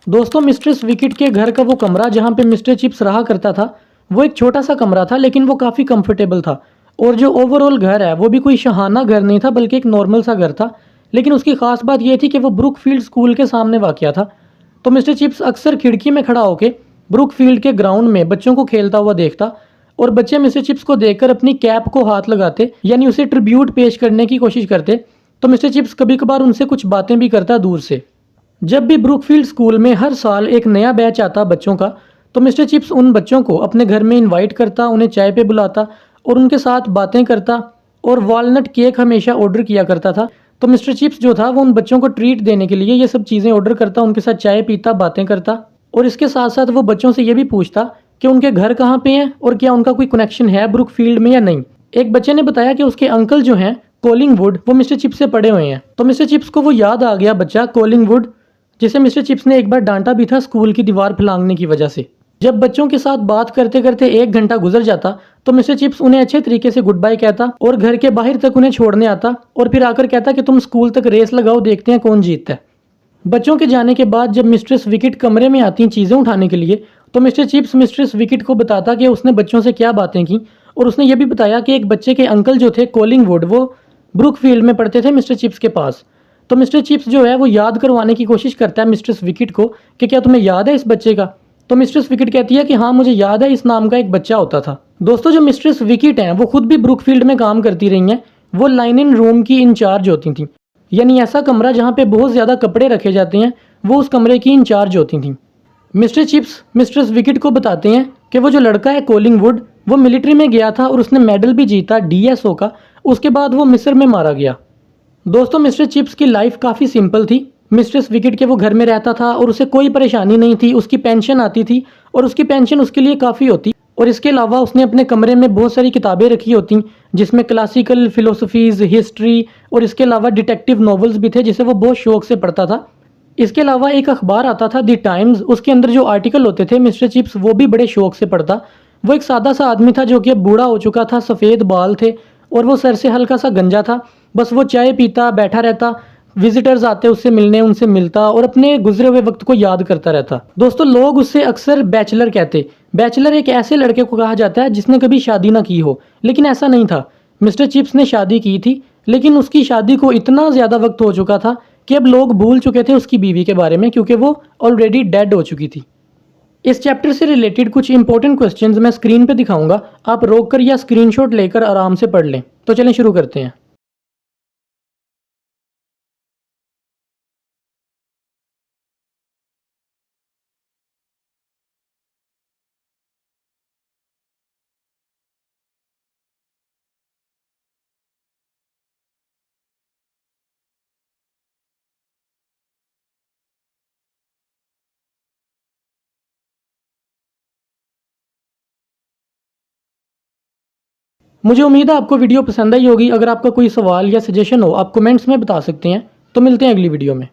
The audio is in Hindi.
दोस्तों, मिस्ट्रेस विकेट के घर का वो कमरा जहाँ पे मिस्टर चिप्स रहा करता था, वो एक छोटा सा कमरा था, लेकिन वो काफ़ी कंफर्टेबल था। और जो ओवरऑल घर है वो भी कोई शहाना घर नहीं था, बल्कि एक नॉर्मल सा घर था। लेकिन उसकी खास बात ये थी कि वो ब्रुकफील्ड स्कूल के सामने वाक़या था। तो मिस्टर चिप्स अक्सर खिड़की में खड़ा होकर ब्रुकफील्ड के ग्राउंड में बच्चों को खेलता हुआ देखता, और बच्चे मिस्टर चिप्स को देखकर अपनी कैप को हाथ लगाते, यानी उसे ट्रिब्यूट पेश करने की कोशिश करते। तो मिस्टर चिप्स कभी कभार उनसे कुछ बातें भी करता दूर से। जब भी ब्रुकफील्ड स्कूल में हर साल एक नया बैच आता बच्चों का, तो मिस्टर चिप्स उन बच्चों को अपने घर में इनवाइट करता, उन्हें चाय पे बुलाता और उनके साथ बातें करता, और वॉलनट केक हमेशा ऑर्डर किया करता था। तो मिस्टर चिप्स जो था वो उन बच्चों को ट्रीट देने के लिए ये सब चीज़ें ऑर्डर करता, उनके साथ चाय पीता, बातें करता, और इसके साथ साथ वो बच्चों से ये भी पूछता कि उनके घर कहाँ पे हैं और क्या उनका कोई कनेक्शन है ब्रुकफील्ड में या नहीं। एक बच्चे ने बताया कि उसके अंकल जो हैं कोलिंगवुड, वो मिस्टर चिप्स से पढ़े हुए हैं। तो मिस्टर चिप्स को वो याद आ गया बच्चा कोलिंगवुड, जिसे मिस्टर चिप्स ने एक बार डांटा भी था स्कूल की दीवार फैलांगने की वजह से। जब बच्चों के साथ बात करते करते 1 घंटा गुजर जाता, तो मिस्टर चिप्स उन्हें अच्छे तरीके से गुड बाय कहता और घर के बाहर तक उन्हें छोड़ने आता, और फिर आकर कहता कि तुम स्कूल तक रेस लगाओ, देखते हैं कौन जीतता है। बच्चों के जाने के बाद जब मिस्ट्रेस विकेट कमरे में आती चीज़ें उठाने के लिए, तो मिस्टर चिप्स मिस्ट्रेस विकेट को बताता कि उसने बच्चों से क्या बातें की, और उसने ये भी बताया कि एक बच्चे के अंकल जो थे कोलिंगवुड, वो ब्रुकफील्ड में पढ़ते थे मिस्टर चिप्स के पास। तो मिस्टर चिप्स जो है वो याद करवाने की कोशिश करता है मिस्ट्रेस विकेट को कि क्या तुम्हें याद है इस बच्चे का। तो मिस्ट्रेस विकेट कहती है कि हाँ मुझे याद है, इस नाम का एक बच्चा होता था। दोस्तों, जो मिस्ट्रेस विकेट हैं वो खुद भी ब्रुकफील्ड में काम करती रही हैं। वो लाइनिंग रूम की इंचार्ज होती थी, यानी ऐसा कमरा जहाँ पे बहुत ज़्यादा कपड़े रखे जाते हैं, वो उस कमरे की इंचार्ज होती थी। मिस्टर चिप्स मिस्ट्रेस विकेट को बताते हैं कि वो जो लड़का है कोलिंगवुड, वो मिलिट्री में गया था और उसने मेडल भी जीता डीएसओ का। उसके बाद वो मिस्र में मारा गया। दोस्तों, मिस्टर चिप्स की लाइफ काफ़ी सिंपल थी। मिस्ट्रेस विकेट के वो घर में रहता था और उसे कोई परेशानी नहीं थी। उसकी पेंशन आती थी और उसकी पेंशन उसके लिए काफ़ी होती। और इसके अलावा उसने अपने कमरे में बहुत सारी किताबें रखी होती, जिसमें क्लासिकल फिलोसफीज़, हिस्ट्री और इसके अलावा डिटेक्टिव नॉवेल्स भी थे, जिसे वो बहुत शौक से पढ़ता था। इसके अलावा एक अखबार आता था द टाइम्स, उसके अंदर जो आर्टिकल होते थे मिस्टर चिप्स वो भी बड़े शौक से पढ़ता। वो एक सादा सा आदमी था जो कि अब बूढ़ा हो चुका था, सफ़ेद बाल थे और वो सर से हल्का सा गंजा था। बस वो चाय पीता, बैठा रहता, विजिटर्स आते उससे मिलने, उनसे मिलता और अपने गुजरे हुए वक्त को याद करता रहता। दोस्तों, लोग उससे अक्सर बैचलर कहते। बैचलर एक ऐसे लड़के को कहा जाता है जिसने कभी शादी ना की हो, लेकिन ऐसा नहीं था। मिस्टर चिप्स ने शादी की थी, लेकिन उसकी शादी को इतना ज़्यादा वक्त हो चुका था कि अब लोग भूल चुके थे उसकी बीवी के बारे में, क्योंकि वो ऑलरेडी डेड हो चुकी थी। इस चैप्टर से रिलेटेड कुछ इंपॉर्टेंट क्वेश्चंस मैं स्क्रीन पे दिखाऊंगा, आप रोक कर या स्क्रीनशॉट लेकर आराम से पढ़ लें। तो चलें शुरू करते हैं। मुझे उम्मीद है आपको वीडियो पसंद आई होगी। अगर आपका कोई सवाल या सजेशन हो आप कमेंट्स में बता सकते हैं। तो मिलते हैं अगली वीडियो में।